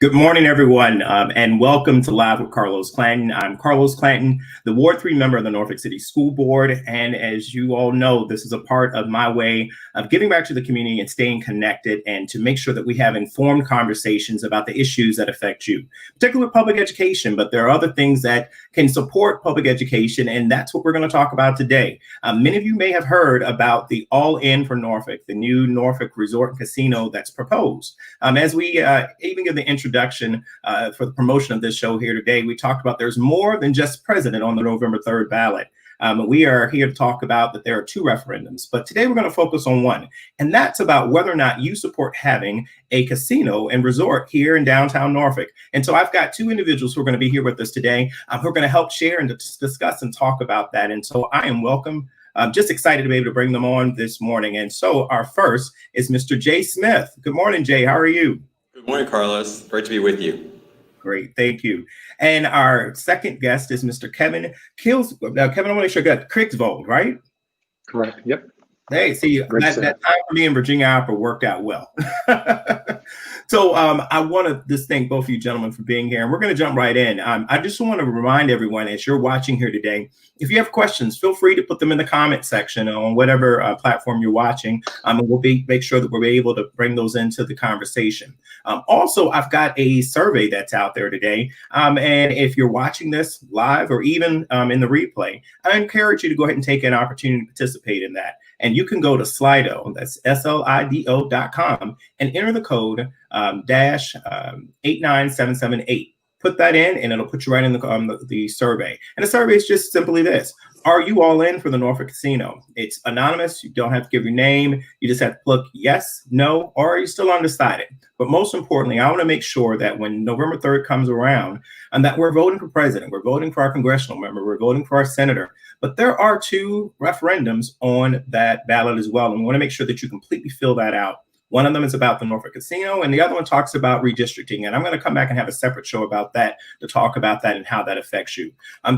Good morning, everyone, and welcome to Live with Carlos Clanton. I'm Carlos Clanton, the Ward 3 member of the Norfolk City School Board. And as you all know, this is a part of my way of giving back to the community and staying connected and to make sure that we have informed conversations about the issues that affect you, particularly with public education. But there are other things that can support public education, and that's what we're going to talk about today. Many of you may have heard about the All In for Norfolk, the new Norfolk Resort Casino that's proposed. As we even give the introduction for the promotion of this show here today, we talked about there's more than just president on the November 3rd ballot. We are here to talk about that there are two referendums, but today we're going to focus on one, and that's about whether or not you support having a casino and resort here in downtown Norfolk. And so I've got two individuals who are going to be here with us today who are going to help share and discuss and talk about that. And so I am welcome. I'm just excited to be able to bring them on this morning. And so our first is Mr. Jay Smith. Good morning, Jay. How are you? Good morning, Carlos. Great to be with you. Great, thank you. And our second guest is Mr. Kevin Kills. Now, Kevin, I want to make sure I got Krigsvold, right? Correct. Yep. Hey, see, that time for me in Virginia Opera worked out well. So I want to just thank both of you gentlemen for being here, and we're going to jump right in. I just want to remind everyone, as you're watching here today, if you have questions, feel free to put them in the comment section on whatever platform you're watching, and we'll make sure that we're able to bring those into the conversation. Also, I've got a survey that's out there today, and if you're watching this live or even in the replay, I encourage you to go ahead and take an opportunity to participate in that. And you can go to Slido, that's SLIDO.com, and enter the code dash 89778. Put that in, and it'll put you right in the survey. And the survey is just simply this: are you all in for the Norfolk Casino? It's anonymous. You don't have to give your name. You just have to click yes, no, or are you still undecided? But most importantly, I want to make sure that when November 3rd comes around, and that we're voting for president, we're voting for our congressional member, we're voting for our senator. But there are two referendums on that ballot as well. And we want to make sure that you completely fill that out. One of them is about the Norfolk Casino, and the other one talks about redistricting. And I'm going to come back and have a separate show about that to talk about that and how that affects you.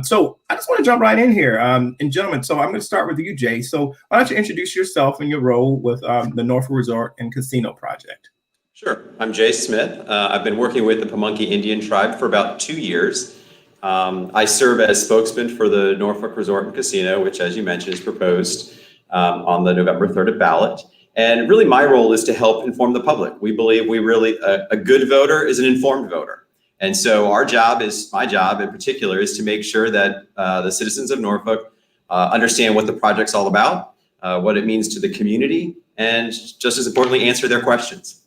So I just want to jump right in here. And gentlemen, so I'm going to start with you, Jay. So why don't you introduce yourself and your role with the Norfolk Resort and Casino Project? Sure. I'm Jay Smith. I've been working with the Pamunkey Indian Tribe for about 2 years. I serve as spokesman for the Norfolk Resort and Casino, which, as you mentioned, is proposed on the November 3rd ballot. And really, my role is to help inform the public. We believe a good voter is an informed voter. And so my job in particular is to make sure that the citizens of Norfolk understand what the project's all about, what it means to the community, and just as importantly, answer their questions.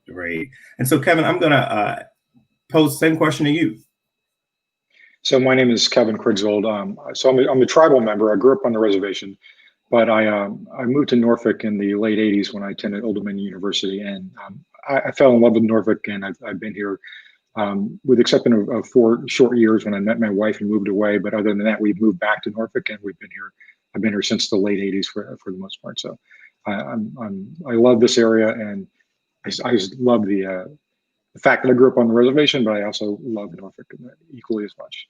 Great. And so, Kevin, I'm going to pose the same question to you. So my name is Kevin Krigsvold. So I'm a tribal member. I grew up on the reservation, but I moved to Norfolk in the late 80s when I attended Old Dominion University, and I fell in love with Norfolk, and I've been here with the exception of 4 short years when I met my wife and moved away. But other than that, we've moved back to Norfolk, and we've been here. I've been here since the late 80s for the most part. So I love this area, and I just love the fact that I grew up on the reservation, but I also love Norfolk equally as much.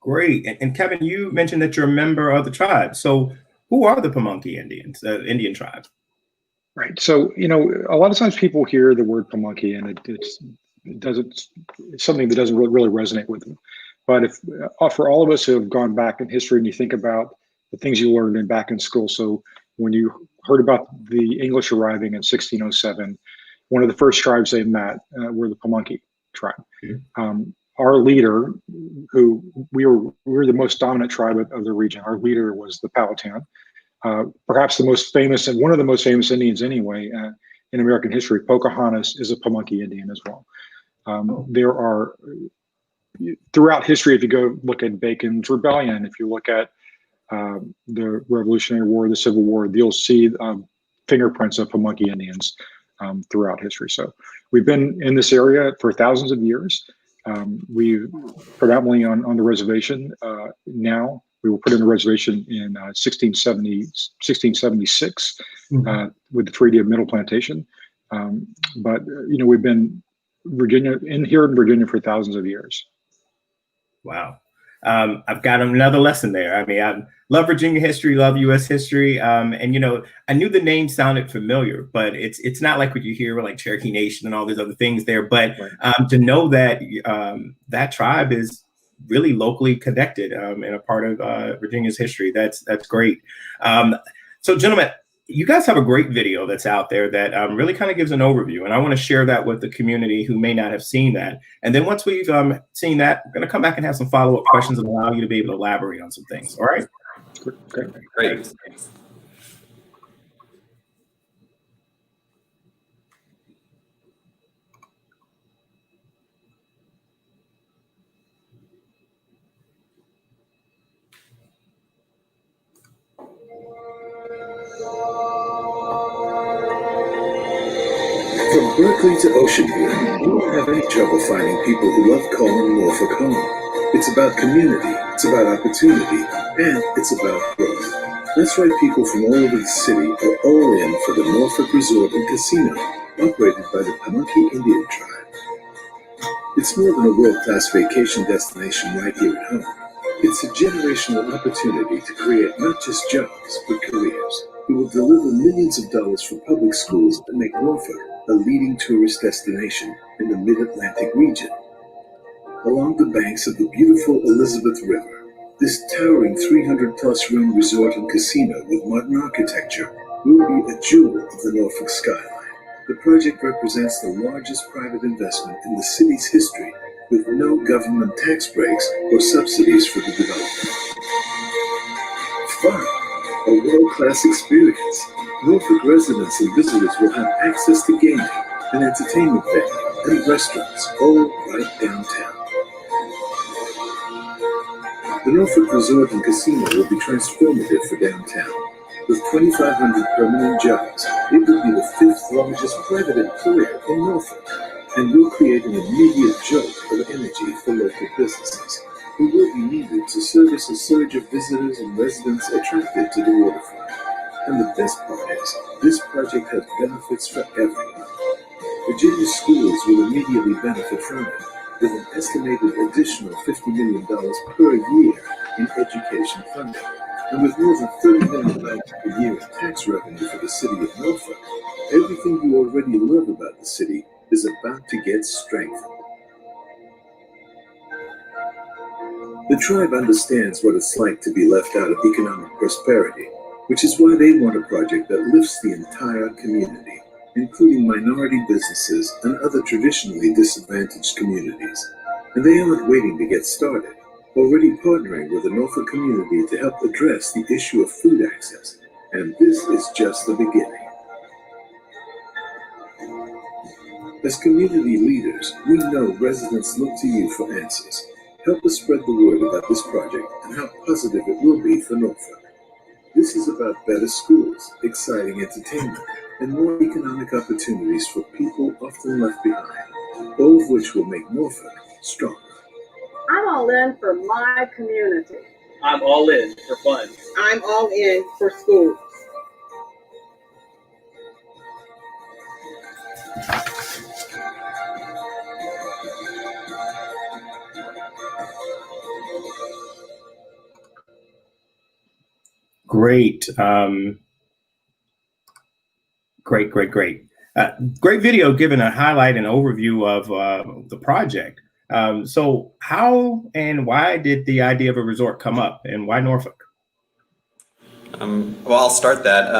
Great. And Kevin, you mentioned that you're a member of the tribe. So who are the Pamunkey Indians, Indian tribe? Right. So, a lot of times people hear the word Pamunkey and it's something that doesn't really resonate with them. But for all of us who have gone back in history and you think about the things you learned back in school. So when you heard about the English arriving in 1607, one of the first tribes they met were the Pamunkey Tribe. Mm-hmm. Our leader, who we were the most dominant tribe of the region. Our leader was the Powhatan, perhaps the most famous and one of the most famous Indians anyway in American history. Pocahontas is a Pamunkey Indian as well. There are throughout history, if you go look at Bacon's Rebellion, if you look at the Revolutionary War, the Civil War, you'll see fingerprints of Pamunkey Indians throughout history. So we've been in this area for thousands of years. We predominantly on the reservation now. We were put in the reservation in 1676 with the Treaty of Middle Plantation. But we've been here in Virginia for thousands of years. Wow. I've got another lesson there. I mean, I love Virginia history, love U.S. history, and I knew the name sounded familiar, but it's not like what you hear with like Cherokee Nation and all these other things there. But to know that that tribe is really locally connected and a part of Virginia's history, that's great. So, gentlemen, you guys have a great video that's out there that really kind of gives an overview, and I want to share that with the community who may not have seen that. And then once we've seen that, we're going to come back and have some follow-up questions and allow you to be able to elaborate on some things. All right? Great. From Berkeley to Ocean View, you won't have any trouble finding people who love calling Norfolk home. It's about community, it's about opportunity, and it's about growth. That's why people from all over the city are all in for the Norfolk Resort and Casino, operated by the Pamunkey Indian Tribe. It's more than a world-class vacation destination right here at home. It's a generational opportunity to create not just jobs, but careers. We will deliver millions of dollars for public schools and make Norfolk a leading tourist destination in the mid-Atlantic region. Along the banks of the beautiful Elizabeth River, this towering 300-plus room resort and casino with modern architecture will be a jewel of the Norfolk skyline. The project represents the largest private investment in the city's history, with no government tax breaks or subsidies for the development. Fun, a world-class experience. Norfolk residents and visitors will have access to gaming, an entertainment venue, and restaurants, all right downtown. The Norfolk Resort and Casino will be transformative for downtown. With 2,500 permanent jobs, it will be the 5th largest private employer in Norfolk, and will create an immediate jolt of energy for local businesses, who will be needed to service a surge of visitors and residents attracted to the waterfront. And the best part is, this project has benefits for everyone. Virginia schools will immediately benefit from it, with an estimated additional $50 million per year in education funding. And with more than $30 million per year in tax revenue for the City of Norfolk, everything you already love about the city is about to get strengthened. The tribe understands what it's like to be left out of economic prosperity, which is why they want a project that lifts the entire community, including minority businesses and other traditionally disadvantaged communities. And they aren't waiting to get started, already partnering with the Norfolk community to help address the issue of food access. And this is just the beginning. As community leaders, we know residents look to you for answers. Help us spread the word about this project and how positive it will be for Norfolk. This is about better schools, exciting entertainment, and more economic opportunities for people often left behind, all of which will make Norfolk stronger. I'm all in for my community. I'm all in for fun. I'm all in for schools. Great. Great. Great video giving a highlight and overview of the project. So how and why did the idea of a resort come up, and why Norfolk? Well, I'll start that.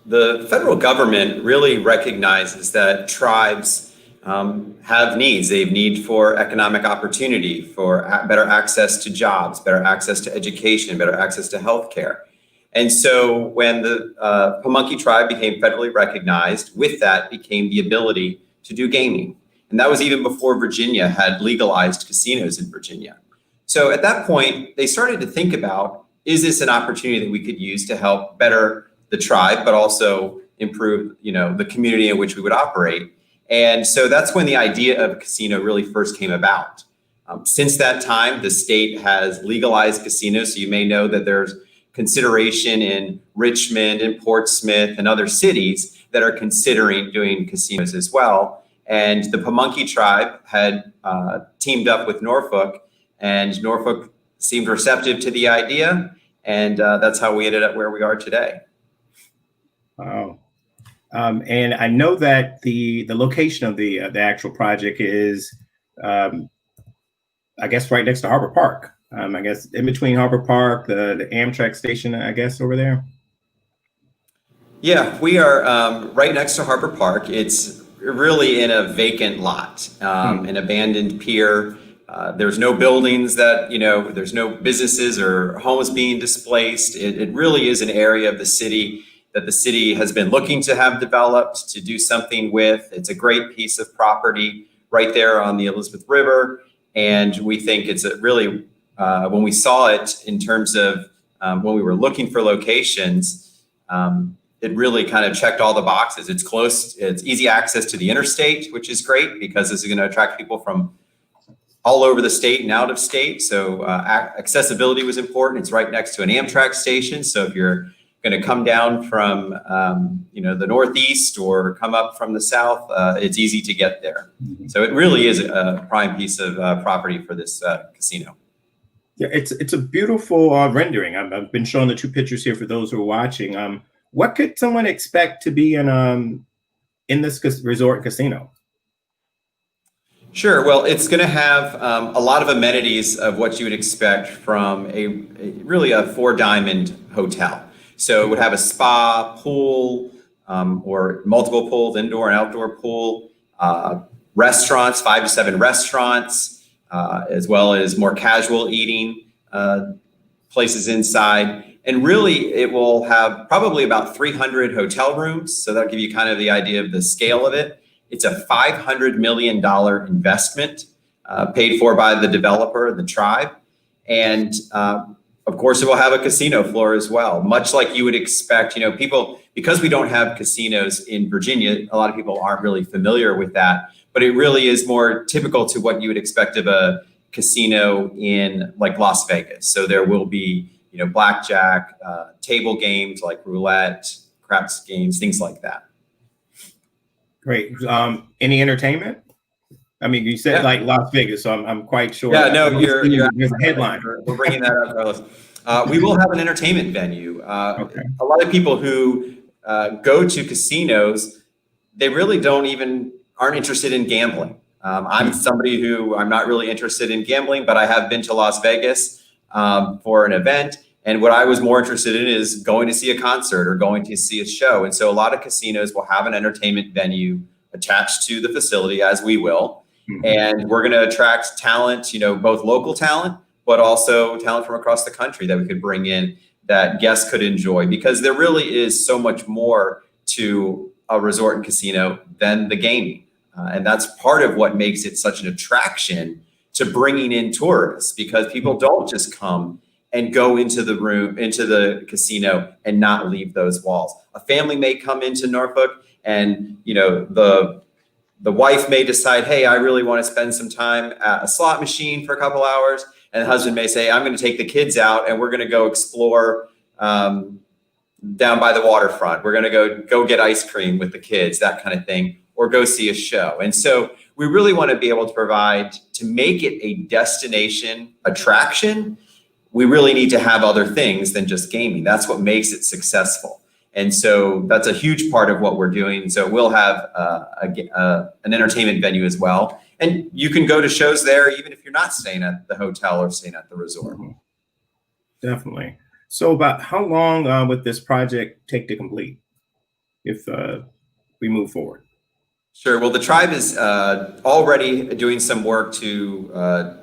The federal government really recognizes that tribes have needs. They have need for economic opportunity, for better access to jobs, better access to education, better access to healthcare. And so when the Pamunkey Tribe became federally recognized, with that became the ability to do gaming. And that was even before Virginia had legalized casinos in Virginia. So at that point, they started to think about, is this an opportunity that we could use to help better the tribe, but also improve, the community in which we would operate? And so that's when the idea of a casino really first came about. Since that time, the state has legalized casinos. So you may know that there's consideration in Richmond and Portsmouth and other cities that are considering doing casinos as well. And the Pamunkey Tribe had teamed up with Norfolk and Norfolk seemed receptive to the idea, and that's how we ended up where we are today. Wow. And I know that the location of the actual project is, I guess, right next to Harbor Park. I guess in between Harbor Park, the Amtrak station, I guess, over there. Yeah, we are right next to Harbor Park. It's really in a vacant lot, an abandoned pier. There's no buildings that, there's no businesses or homes being displaced. It really is an area of the city that the city has been looking to have developed, to do something with. It's a great piece of property right there on the Elizabeth River. And we think it's a really, when we saw it in terms of when we were looking for locations, it really kind of checked all the boxes. It's close, it's easy access to the interstate, which is great because this is going to attract people from all over the state and out of state. So accessibility was important. It's right next to an Amtrak station. So if you're going to come down from the northeast or come up from the south, it's easy to get there. So it really is a prime piece of property for this casino. Yeah, it's a beautiful rendering. I've been showing the two pictures here for those who are watching. What could someone expect to be in this resort casino? Sure. Well, it's going to have a lot of amenities of what you would expect from really a four-diamond hotel. So it would have a spa, pool, or multiple pools, indoor and outdoor pool, restaurants, 5 to 7 restaurants, as well as more casual eating places inside. And really, it will have probably about 300 hotel rooms. So that'll give you kind of the idea of the scale of it. It's a $500 million investment paid for by the developer, the tribe. And of course, it will have a casino floor as well, much like you would expect. People, because we don't have casinos in Virginia, a lot of people aren't really familiar with that. But it really is more typical to what you would expect of a casino in like Las Vegas. So there will be blackjack, table games like roulette, craps games, things like that. Great. Any entertainment? I mean, you said like Las Vegas, so I'm quite sure. Yeah, no, you're there's a headline. We're bringing that up, Carlos. We will have an entertainment venue. Okay. A lot of people who go to casinos, they really aren't interested in gambling. I'm somebody who I'm not really interested in gambling, but I have been to Las Vegas for an event. And what I was more interested in is going to see a concert or going to see a show. And so a lot of casinos will have an entertainment venue attached to the facility, as we will. And we're going to attract talent, both local talent, but also talent from across the country that we could bring in that guests could enjoy, because there really is so much more to a resort and casino than the gaming. And that's part of what makes it such an attraction to bringing in tourists, because people don't just come and go into the casino and not leave those walls. A family may come into Norfolk and, the wife may decide, hey, I really want to spend some time at a slot machine for a couple hours. And the husband may say, I'm going to take the kids out and we're going to go explore down by the waterfront. We're going to go get ice cream with the kids, that kind of thing, or go see a show. And so we really want to be able to provide, to make it a destination attraction, we really need to have other things than just gaming. That's what makes it successful. And so that's a huge part of what we're doing. So we'll have an entertainment venue as well. And you can go to shows there, even if you're not staying at the hotel or staying at the resort. Definitely. So about how long would this project take to complete if we move forward? Sure. Well, the tribe is already doing some work to,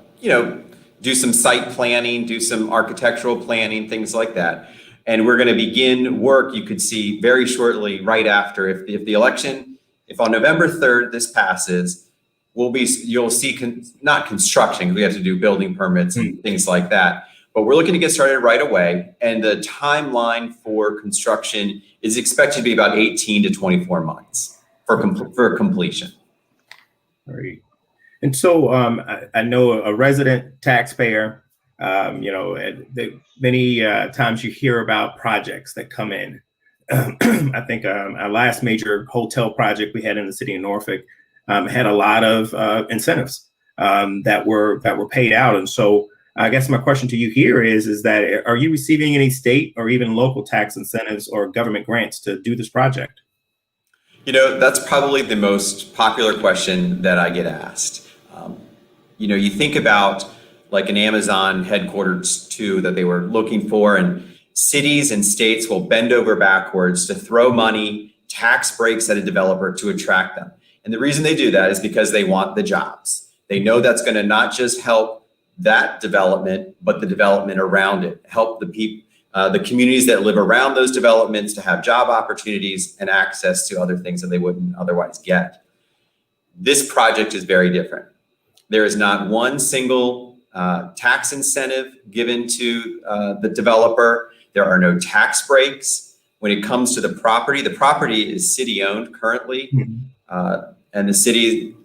do some site planning, do some architectural planning, things like that. And we're going to begin work, you could see very shortly, right after, if on November 3rd this passes, you'll see not construction, we have to do building permits and things like that. But we're looking to get started right away. And the timeline for construction is expected to be about 18 to 24 months for completion. Great. And so I know a resident taxpayer, many times you hear about projects that come in. I think our last major hotel project we had in the city of Norfolk had a lot of incentives that were paid out. And so I guess my question to you here is that are you receiving any state or even local tax incentives or government grants to do this project? You know, that's probably the most popular question that I get asked. You know, you think about like an Amazon headquarters too that they were looking for, and cities and states will bend over backwards to throw money, tax breaks at a developer to attract them. And the reason they do that is because they want the jobs. They know that's going to not just help that development, but the development around it, help the people, the communities that live around those developments to have job opportunities and access to other things that they wouldn't otherwise get. This project is very different. There is not one single tax incentive given to the developer. There are no tax breaks. When it comes to the property is city owned currently. And the city,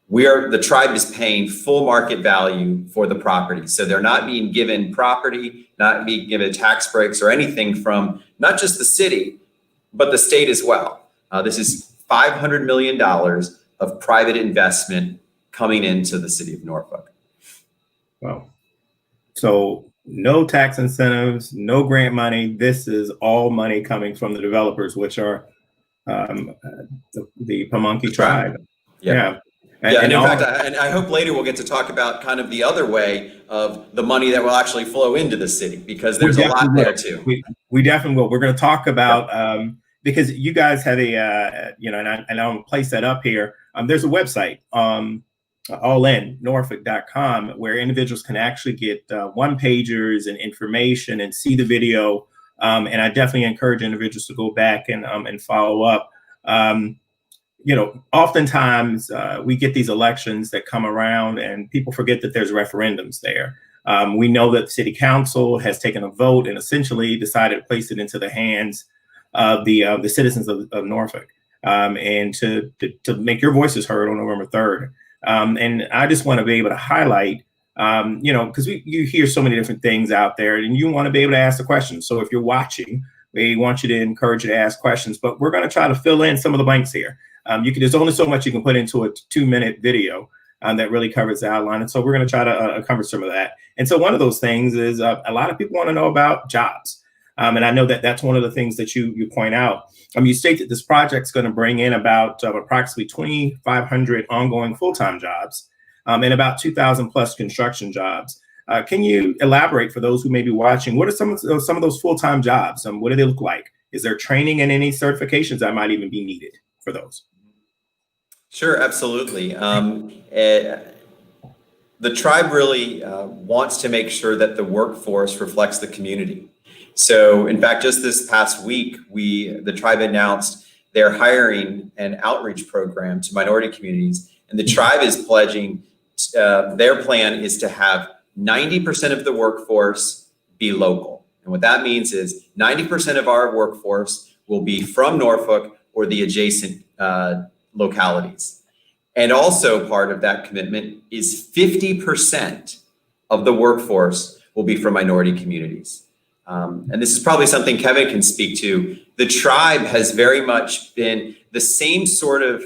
the tribe is paying full market value for the property. So they're not being given property, not being given tax breaks or anything from not just the city, but the state as well. This is $500 million of private investment coming into the city of Norfolk. Wow. So no tax incentives, no grant money. This is all money coming from the developers, which are the Pamunkey Tribe. Yeah. And in fact, I hope later we'll get to talk about kind of the other way of the money that will actually flow into the city, because there's a lot there too. We definitely will. We're going to talk about, because you guys have a, and I'll place that up here. There's a website, allinnorfolk.com, where individuals can actually get one-pagers and information and see the video. And I definitely encourage individuals to go back and follow up. Oftentimes we get these elections that come around and people forget that there's referendums there. We know that the city council has taken a vote and essentially decided to place it into the hands of the citizens of Norfolk, and to make your voices heard on November 3rd. And I just want to be able to highlight, because you hear so many different things out there and you want to be able to ask the questions. So if you're watching, we want you to encourage you to ask questions, but we're going to try to fill in some of the blanks here. There's only so much you can put into a 2-minute video that really covers the outline. And so we're going to try to cover some of that. And so one of those things is a lot of people want to know about jobs. And I know that that's one of the things that you point out. You state that this project's going to bring in about approximately 2,500 ongoing full-time jobs and about 2,000 plus construction jobs. Can you elaborate for those who may be watching? What are some of those full-time jobs? What do they look like? Is there training and any certifications that might even be needed for those? Sure, absolutely. The tribe really wants to make sure that the workforce reflects the community. So in fact, just this past week, the tribe announced they're hiring an outreach program to minority communities. And the tribe is pledging, their plan is to have 90% of the workforce be local. And what that means is 90% of our workforce will be from Norfolk or the adjacent localities. And also part of that commitment is 50% of the workforce will be from minority communities. And this is probably something Kevin can speak to. The tribe has very much been the same sort of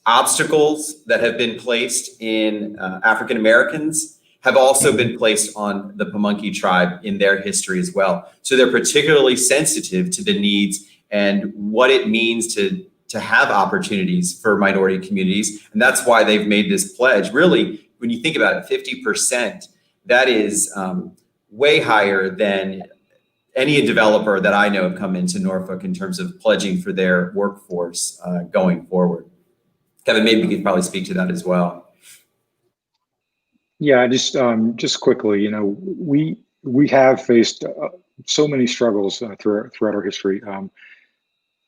obstacles that have been placed in African Americans have also been placed on the Pamunkey Tribe in their history as well. So they're particularly sensitive to the needs and what it means to have opportunities for minority communities. And that's why they've made this pledge. Really, when you think about it, 50%, that is way higher than any developer that I know have come into Norfolk in terms of pledging for their workforce going forward. Kevin, maybe you could probably speak to that as well. Yeah, just quickly, we have faced so many struggles throughout our history.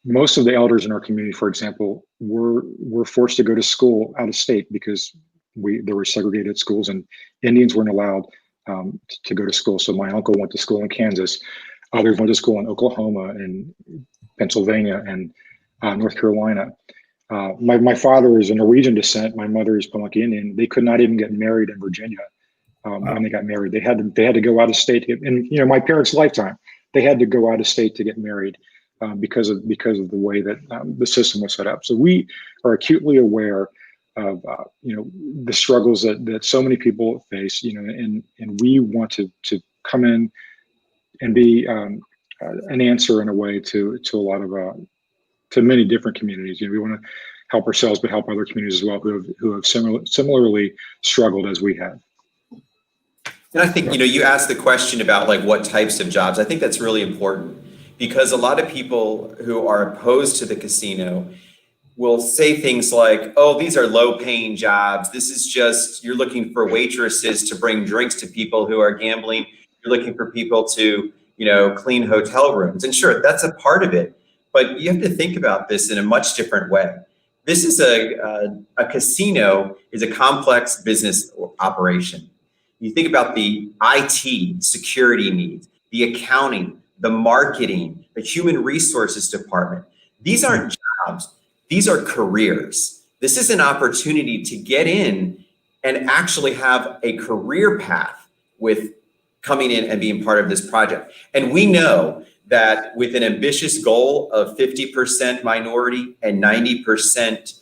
Most of the elders in our community, for example, were forced to go to school out of state because there were segregated schools and Indians weren't allowed to go to school. So my uncle went to school in Kansas. Others went to school in Oklahoma and Pennsylvania and North Carolina. My father is of Norwegian descent. My mother is Pamunkey Indian. They could not even get married in Virginia when they got married. They had to go out of state. In my parents' lifetime, they had to go out of state to get married because of the way that the system was set up. So we are acutely aware the struggles that so many people face, and we want to come in and be an answer in a way to a lot of to many different communities. We want to help ourselves, but help other communities as well who have similarly struggled as we have. And I think, you asked the question about like what types of jobs. I think that's really important because a lot of people who are opposed to the casino will say things like, oh, these are low paying jobs. This is just, you're looking for waitresses to bring drinks to people who are gambling. You're looking for people to, clean hotel rooms. And sure, that's a part of it, but you have to think about this in a much different way. This is a casino is a complex business operation. You think about the IT security needs, the accounting, the marketing, the human resources department. These aren't jobs. These are careers. This is an opportunity to get in and actually have a career path with coming in and being part of this project. And we know that with an ambitious goal of 50% minority and 90%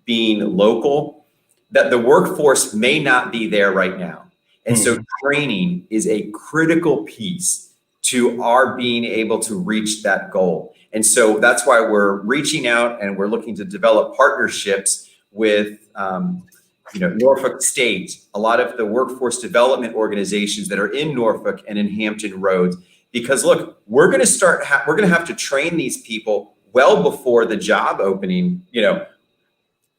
being local, that the workforce may not be there right now. And so training is a critical piece to our being able to reach that goal. And so that's why we're reaching out and we're looking to develop partnerships with Norfolk State, a lot of the workforce development organizations that are in Norfolk and in Hampton Roads. Because look, we're going to have to train these people well before the job opening.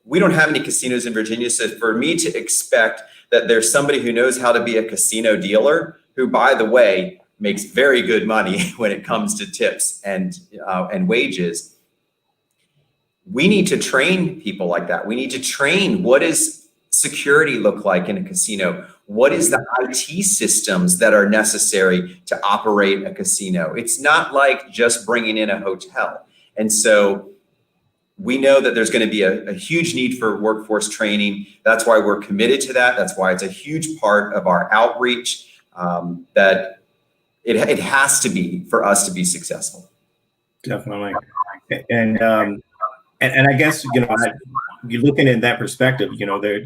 We don't have any casinos in Virginia, so for me to expect that there's somebody who knows how to be a casino dealer, who, by the way, makes very good money when it comes to tips and wages. We need to train people like that. We need to train what does security look like in a casino? What is the IT systems that are necessary to operate a casino? It's not like just bringing in a hotel. And so we know that there's going to be a huge need for workforce training. That's why we're committed to that. That's why it's a huge part of our outreach, that it has to be for us to be successful. Definitely. And I guess, you're looking in that perspective, there,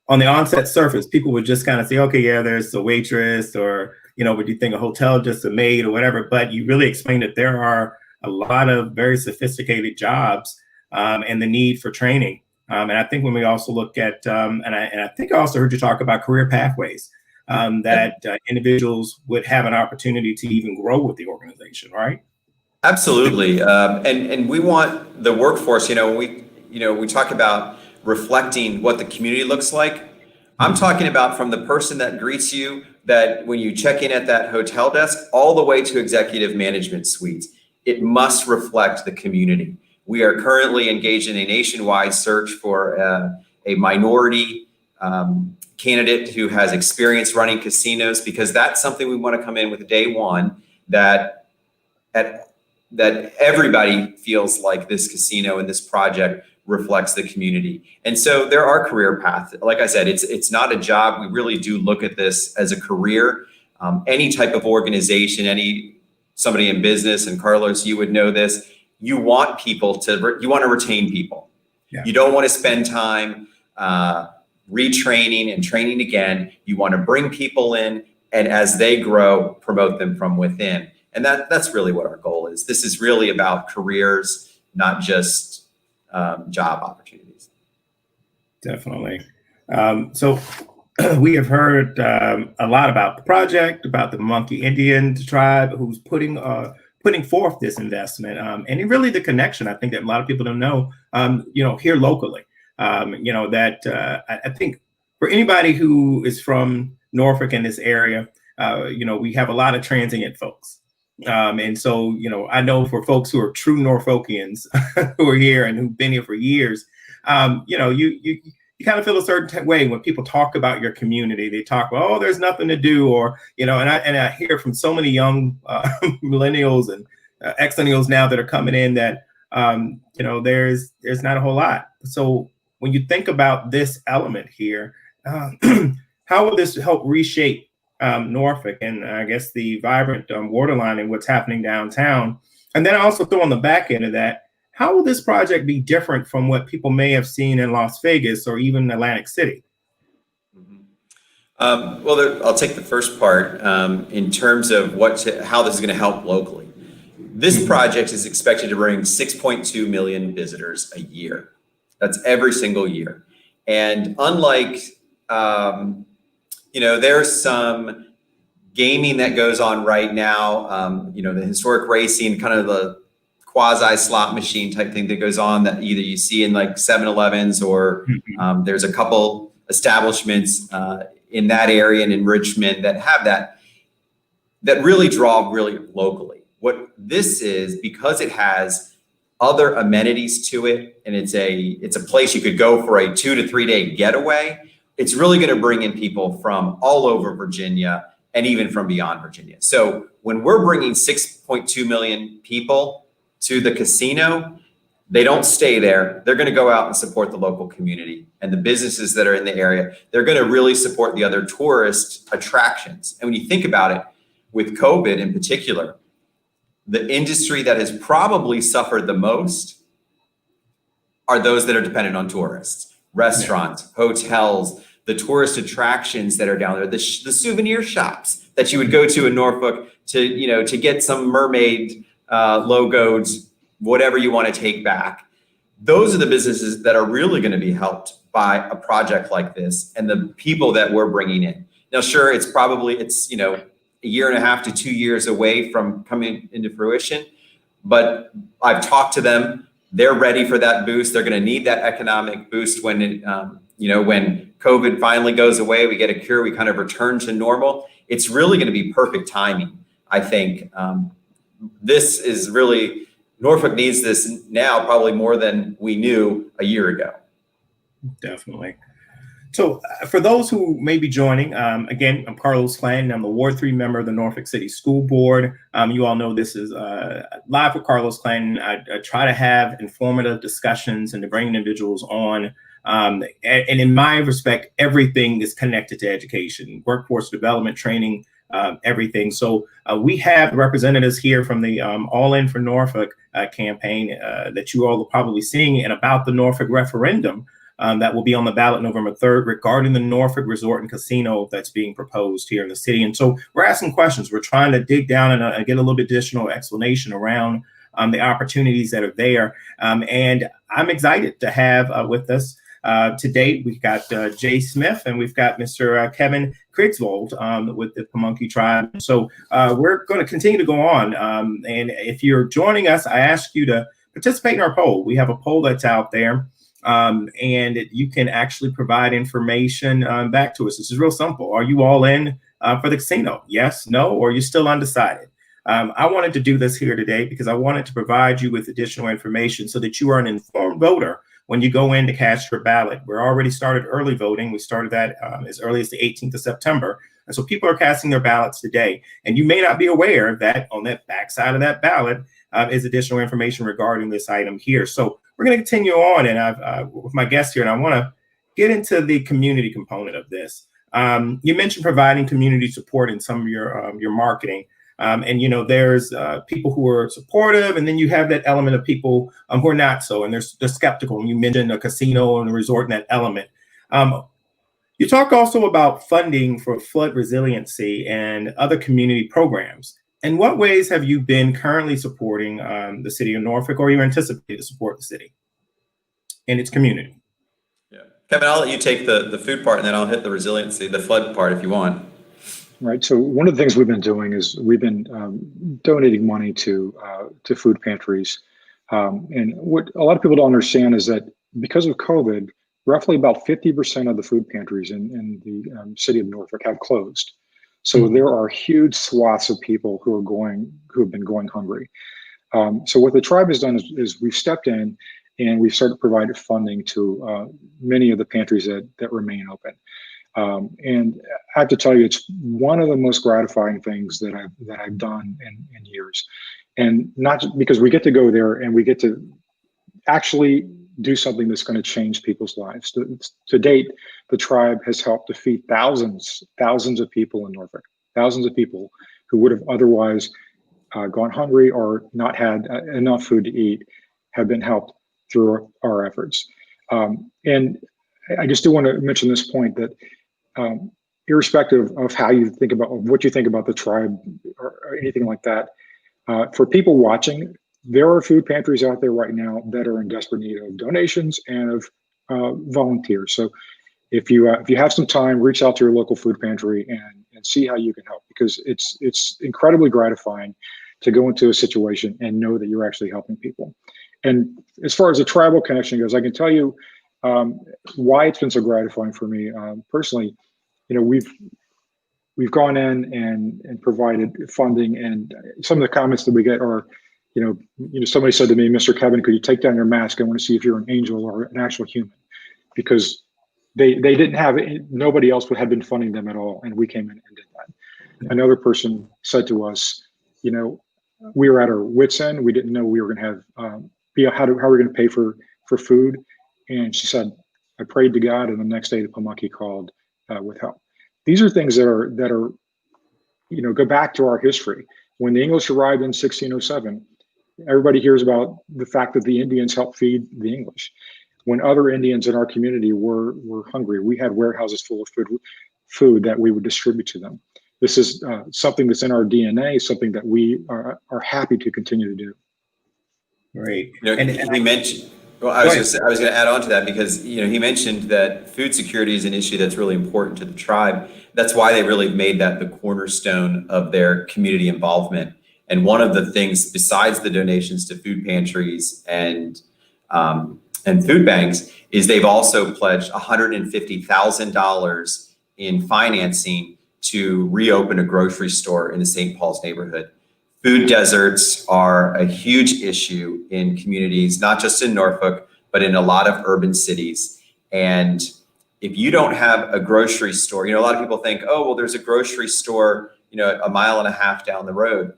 on the onset surface, people would just kind of say, okay, yeah, there's a waitress, or, would you think a hotel, just a maid or whatever, but you really explained that there are a lot of very sophisticated jobs, and the need for training. And I think when we also look at, and I think I also heard you talk about career pathways, that individuals would have an opportunity to even grow with the organization, right? Absolutely. And we want the workforce, when we talk about reflecting what the community looks like. I'm talking about from the person that greets you, that when you check in at that hotel desk, all the way to executive management suites. It must reflect the community. We are currently engaged in a nationwide search for a minority candidate who has experience running casinos, because that's something we want to come in with day one, that everybody feels like this casino and this project reflects the community. And so there are career paths. Like I said, it's not a job. We really do look at this as a career. Any type of organization, somebody in business, and Carlos, you would know this, you want to retain people. Yeah. You don't want to spend time retraining and training again. You want to bring people in, and as they grow, promote them from within. And that's really what our goal is. This is really about careers, not just job opportunities. Definitely. So we have heard a lot about the project, about the Pamunkey Indian tribe, who's putting forth this investment, and really the connection, I think, that a lot of people don't know, here locally. That I think for anybody who is from Norfolk in this area, we have a lot of transient folks. And so, I know for folks who are true Norfolkians who are here and who've been here for years, you kind of feel a certain way when people talk about your community. They talk, oh, there's nothing to do, or, and I hear from so many young millennials and ex-millennials now that are coming in that, there's not a whole lot. So when you think about this element here, how will this help reshape Norfolk, and I guess the vibrant waterline and what's happening downtown? And then I also throw on the back end of that, How will this project be different from what people may have seen in Las Vegas or even Atlantic City? I'll take the first part in terms of how this is going to help locally. This project is expected to bring 6.2 million visitors a year. That's every single year. And unlike, there's some gaming that goes on right now, the historic racing, kind of the quasi slot machine type thing that goes on that either you see in like 7-Elevens or there's a couple establishments in that area and in Richmond that have that really draw really locally. What this is, because it has other amenities to it, and it's a place you could go for a 2 to 3 day getaway, it's really going to bring in people from all over Virginia and even from beyond Virginia. So when we're bringing 6.2 million people to the casino, they don't stay there. They're going to go out and support the local community and the businesses that are in the area. They're going to really support the other tourist attractions. And when you think about it, with COVID in particular, the industry that has probably suffered the most are those that are dependent on tourists, restaurants, hotels, the tourist attractions that are down there, the souvenir shops that you would go to in Norfolk to get some mermaid logos, whatever you want to take back. Those are the businesses that are really going to be helped by a project like this and the people that we're bringing in. Now, sure, it's a year and a half to 2 years away from coming into fruition, but I've talked to them. They're ready for that boost. They're going to need that economic boost when when COVID finally goes away, we get a cure, we kind of return to normal. It's really going to be perfect timing, I think. This is really, Norfolk needs this now probably more than we knew a year ago. Definitely. So for those who may be joining, again, I'm Carlos Clanton. I'm the Ward 3 member of the Norfolk City School Board. You all know this is Live with Carlos Clanton. I try to have informative discussions and to bring individuals on. And in my respect, everything is connected to education, workforce development, training, everything. So we have representatives here from the All In for Norfolk campaign that you all are probably seeing, and about the Norfolk referendum that will be on the ballot November 3rd regarding the Norfolk Resort and Casino that's being proposed here in the city. And so we're asking questions. We're trying to dig down and get a little bit additional explanation around the opportunities that are there. And I'm excited to have with us to date, we've got Jay Smith and we've got Mr. Kevin Krigsvold with the Pamunkey Tribe. So we're going to continue to go on. And if you're joining us, I ask you to participate in our poll. We have a poll that's out there. And you can actually provide information back to us. This is real simple. Are you all in for the casino? Yes, no, or you're still undecided? I wanted to do this here today because I wanted to provide you with additional information so that you are an informed voter when you go in to cast your ballot. We're already started early voting. We started that as early as the 18th of September. And so people are casting their ballots today. And you may not be aware that on that backside of that ballot is additional information regarding this item here. So we're going to continue on, and I've with my guest here, and I want to get into the community component of this. You mentioned providing community support in some of your marketing, and there's people who are supportive, and then you have that element of people who are not so, and they're skeptical. And you mentioned a casino and a resort in that element. You talk also about funding for flood resiliency and other community programs. In what ways have you been currently supporting the city of Norfolk, or you anticipate to support the city and its community? Yeah, Kevin, I'll let you take the food part, and then I'll hit the resiliency, the flood part, if you want. Right. So one of the things we've been doing is we've been donating money to food pantries, and what a lot of people don't understand is that because of COVID, roughly about 50% of the food pantries in the city of Norfolk have closed. So there are huge swaths of people who have been going hungry. So what the tribe has done is we've stepped in and we've started providing funding to many of the pantries that remain open. And I have to tell you, it's one of the most gratifying things that I've done in years. And not just because we get to go there and we get to actually do something that's going to change people's lives. To date, the tribe has helped to feed thousands of people in Norfolk, thousands of people who would have otherwise gone hungry or not had enough food to eat. have been helped through our efforts. And I just do want to mention this point that irrespective of how you think about, of what you think about the tribe or anything like that, for people watching, there are food pantries out there right now that are in desperate need of donations and of volunteers. So if you have some time, reach out to your local food pantry and see how you can help, because it's incredibly gratifying to go into a situation and know that you're actually helping people. And as far as the tribal connection goes, I can tell you why it's been so gratifying for me personally. You know, we've gone in and provided funding, and some of the comments that we get are, you know, somebody said to me, "Mr. Kevin, could you take down your mask? I want to see if you're an angel or an actual human," because they didn't have it, nobody else had been funding them at all, and we came in and did that. Yeah. Another person said to us, you know, we were at our wits' end. We didn't know we were going to have how are we going to pay for food, and she said, "I prayed to God, and the next day the Pamunkey called with help." These are things that are, you know, go back to our history. When the English arrived in 1607, everybody hears about the fact that the Indians helped feed the English. When other Indians in our community were hungry, we had warehouses full of food that we would distribute to them. This is something that's in our DNA, something that we are happy to continue to do. Great. You know, and he mentioned. Well, I was going to add on to that, because, you know, he mentioned that food security is an issue that's really important to the tribe. That's why they really made that the cornerstone of their community involvement. And one of the things, besides the donations to food pantries and food banks, is they've also pledged $150,000 in financing to reopen a grocery store in the St. Paul's neighborhood. Food deserts are a huge issue in communities, not just in Norfolk, but in a lot of urban cities. And if you don't have a grocery store, you know, a lot of people think, oh, well, there's a grocery store, you know, a mile and a half down the road.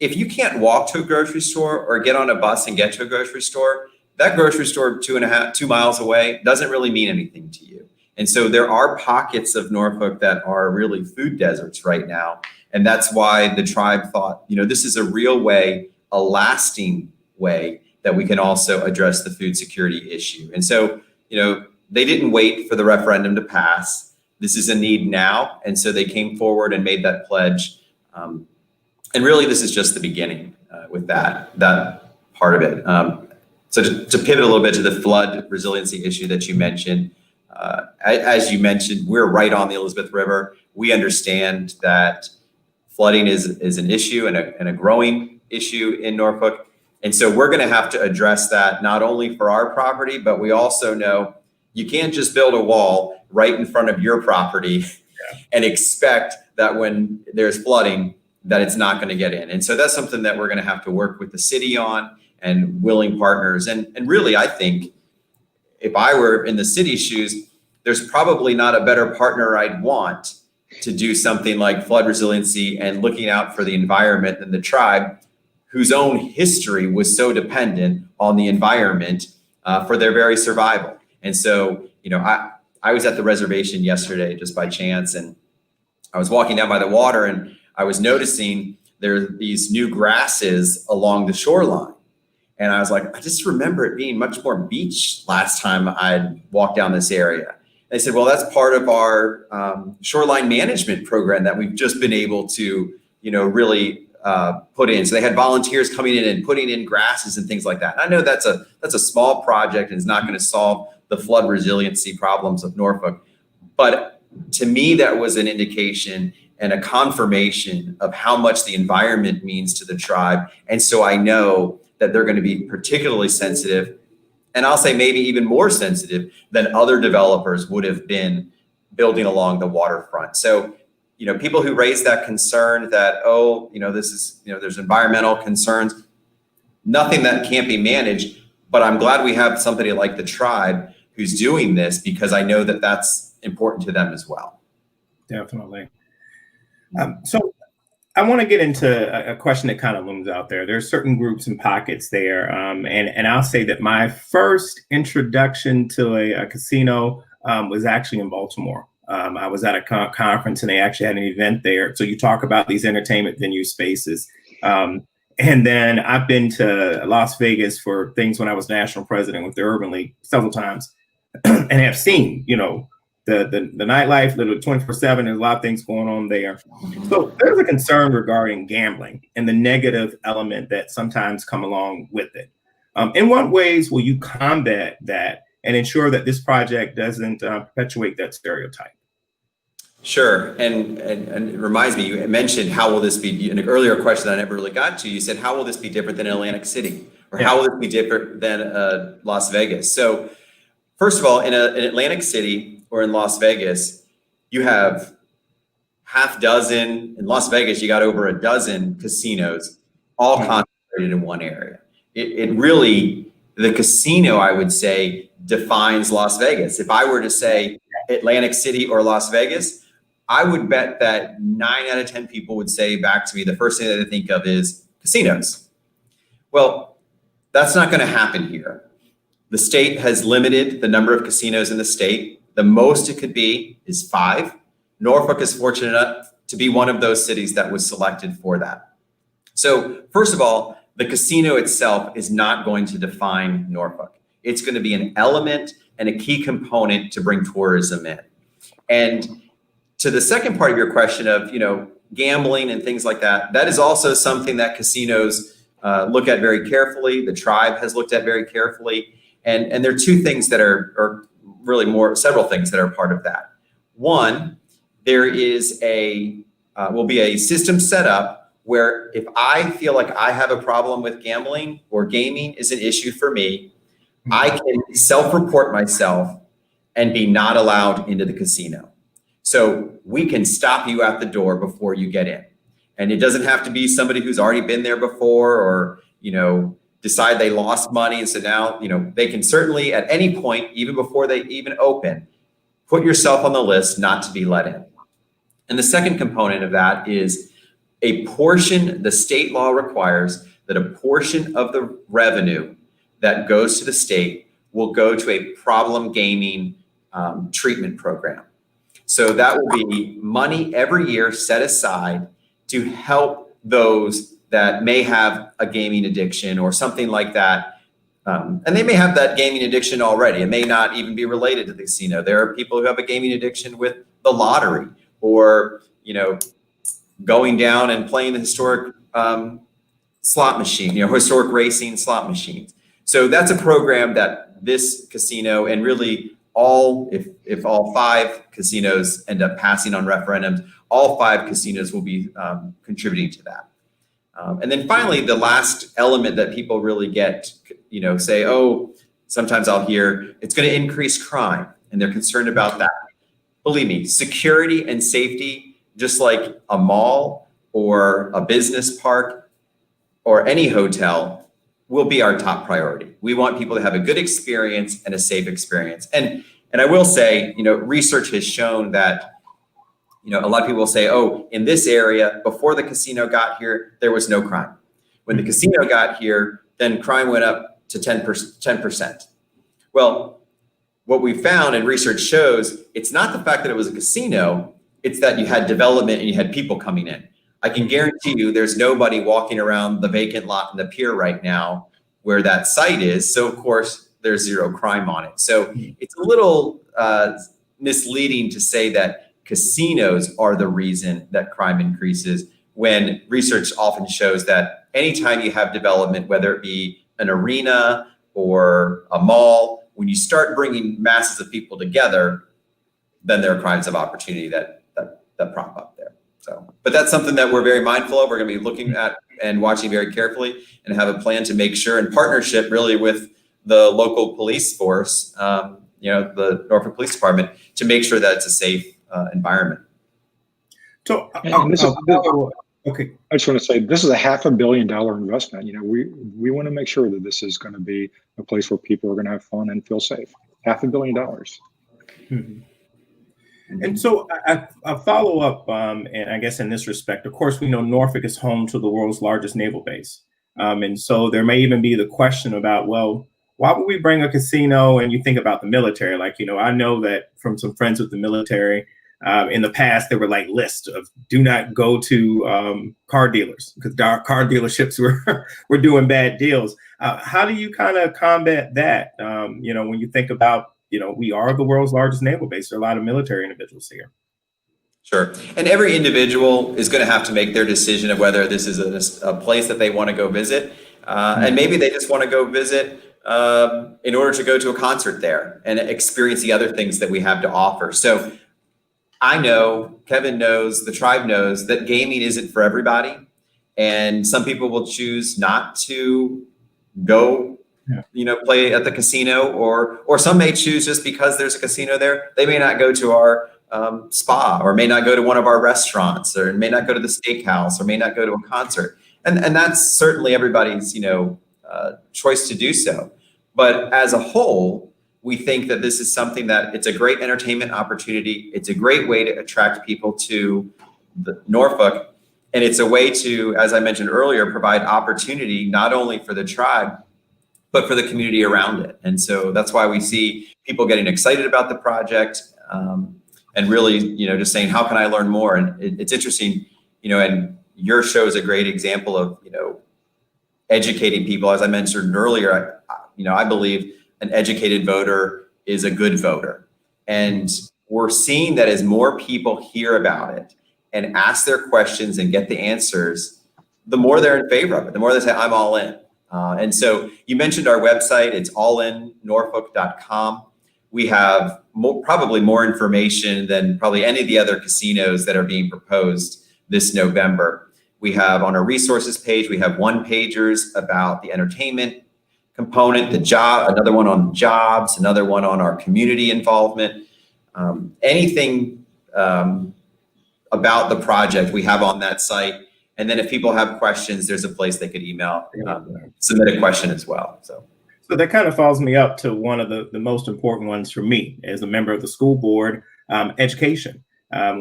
If you can't walk to a grocery store or get on a bus and get to a grocery store, that grocery store 2 miles away doesn't really mean anything to you. And so there are pockets of Norfolk that are really food deserts right now. And that's why the tribe thought, you know, this is a real way, a lasting way that we can also address the food security issue. And so, you know, they didn't wait for the referendum to pass. This is a need now. And so they came forward and made that pledge. And really, this is just the beginning with that part of it. So to pivot a little bit to the flood resiliency issue that you mentioned, as you mentioned, we're right on the Elizabeth River. We understand that flooding is an issue and a growing issue in Norfolk. And so we're going to have to address that not only for our property, but we also know you can't just build a wall right in front of your property and expect that when there's flooding, that it's not going to get in. And so that's something that we're going to have to work with the city on and willing partners. And really, I think if I were in the city's shoes, there's probably not a better partner I'd want to do something like flood resiliency and looking out for the environment than the tribe, whose own history was so dependent on the environment for their very survival. And so, you know, I was at the reservation yesterday just by chance, and I was walking down by the water and I was noticing there are these new grasses along the shoreline. And I was like, I just remember it being much more beach last time I'd walked down this area. They said, well, that's part of our shoreline management program that we've just been able to, you know, really put in. So they had volunteers coming in and putting in grasses and things like that. And I know that's a small project and it's not going to solve the flood resiliency problems of Norfolk. But to me, that was an indication and a confirmation of how much the environment means to the tribe. And so I know that they're going to be particularly sensitive, and I'll say maybe even more sensitive than other developers would have been building along the waterfront. So, you know, people who raise that concern that, oh, you know, this is, you know, there's environmental concerns, nothing that can't be managed, but I'm glad we have somebody like the tribe who's doing this, because I know that that's important to them as well. Definitely. So I want to get into a question that kind of looms out there. There's certain groups and pockets there. And I'll say that my first introduction to a casino was actually in Baltimore. I was at a conference and they actually had an event there. So you talk about these entertainment venue spaces. And And then I've been to Las Vegas for things when I was national president with the Urban League several times, and have seen, the nightlife, literally 24/7. There's a lot of things going on there. So there's a concern regarding gambling and the negative element that sometimes come along with it. In what ways will you combat that and ensure that this project doesn't perpetuate that stereotype? Sure, and it reminds me, you mentioned how will this be, in an earlier question that I never really got to, you said, how will this be different than Atlantic City? Or how will this be different than Las Vegas? So first of all, in Atlantic City or in Las Vegas, you have half dozen. In Las Vegas, you got over a dozen casinos, all concentrated in one area. It really, the casino, I would say, defines Las Vegas. If I were to say Atlantic City or Las Vegas, I would bet that 9 out of 10 people would say back to me, the first thing that they think of is casinos. Well, that's not going to happen here. The state has limited the number of casinos in the state. The most it could be is 5. Norfolk is fortunate enough to be one of those cities that was selected for that. So first of all, the casino itself is not going to define Norfolk. It's going to be an element and a key component to bring tourism in. And to the second part of your question of, gambling and things like that, that is also something that casinos look at very carefully. The tribe has looked at very carefully. And there are two things that are really several things that are part of that. One, there is will be a system set up where if I feel like I have a problem with gambling or gaming is an issue for me, I can self-report myself and be not allowed into the casino. So we can stop you at the door before you get in. And it doesn't have to be somebody who's already been there before or, decide they lost money. And so now, they can certainly at any point, even before they even open, put yourself on the list not to be let in. And the second component of that is a portion, the state law requires that a portion of the revenue that goes to the state will go to a problem gaming treatment program. So that will be money every year set aside to help those that may have a gaming addiction or something like that. And they may have that gaming addiction already. It may not even be related to the casino. There are people who have a gaming addiction with the lottery or, going down and playing the historic slot machine, historic racing slot machines. So that's a program that this casino and really if all 5 casinos end up passing on referendums, all 5 casinos will be contributing to that. And then finally, the last element that people really get, say, oh, sometimes I'll hear it's going to increase crime and they're concerned about that. Believe me, security and safety, just like a mall or a business park or any hotel, will be our top priority. We want people to have a good experience and a safe experience. And I will say, research has shown that, a lot of people will say, oh, in this area, before the casino got here, there was no crime. When the casino got here, then crime went up to 10%. Well, what we found and research shows, it's not the fact that it was a casino, it's that you had development and you had people coming in. I can guarantee you there's nobody walking around the vacant lot in the pier right now where that site is. So of course there's zero crime on it. So it's a little misleading to say that casinos are the reason that crime increases when research often shows that anytime you have development, whether it be an arena or a mall, when you start bringing masses of people together, then there are crimes of opportunity that prop up there. So, but that's something that we're very mindful of. We're going to be looking at and watching very carefully and have a plan to make sure in partnership really with the local police force, the Norfolk Police Department, to make sure that it's a safe environment. So, okay. I just want to say this is a $500 million investment. We want to make sure that this is going to be a place where people are going to have fun and feel safe. $500 million. Mm-hmm. And so a follow up, and I guess in this respect, of course, we know Norfolk is home to the world's largest naval base. And so there may even be the question about, well, why would we bring a casino? And you think about the military, I know that from some friends with the military, In the past, there were like lists of do not go to car dealers because car dealerships were doing bad deals. How do you kind of combat that? When you think about, we are the world's largest naval base. There are a lot of military individuals here. Sure. And every individual is going to have to make their decision of whether this is a place that they want to go visit. And maybe they just want to go visit in order to go to a concert there and experience the other things that we have to offer. So I know, Kevin knows, the tribe knows that gaming isn't for everybody. And some people will choose not to go, play at the casino, or some may choose just because there's a casino there. They may not go to our spa, or may not go to one of our restaurants, or may not go to the steakhouse, or may not go to a concert. And that's certainly everybody's, choice to do so. But as a whole, we think that this is something that it's a great entertainment opportunity. It's a great way to attract people to Norfolk. And it's a way to, as I mentioned earlier, provide opportunity not only for the tribe, but for the community around it. And so that's why we see people getting excited about the project, and really, just saying, how can I learn more? And it's interesting, and your show is a great example of, educating people. As I mentioned earlier, I believe an educated voter is a good voter. And we're seeing that as more people hear about it and ask their questions and get the answers, the more they're in favor of it, the more they say, I'm all in. And so you mentioned our website, it's allinnorfolk.com. We have probably more information than probably any of the other casinos that are being proposed this November. We have on our resources page, we have one-pagers about the entertainment component, the job, another one on jobs, another one on our community involvement. Anything about the project we have on that site. And then if people have questions, there's a place they could email, submit a question as well. So that kind of follows me up to one of the most important ones for me as a member of the school board, education.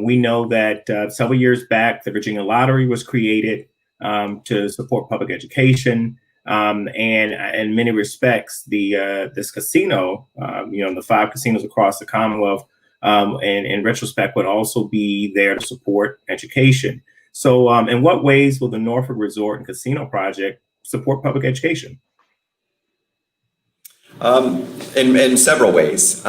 We know that several years back, the Virginia Lottery was created to support public education. And in many respects, this casino, the 5 casinos across the Commonwealth, and in retrospect, would also be there to support education. So in what ways will the Norfolk Resort and Casino Project support public education? In several ways.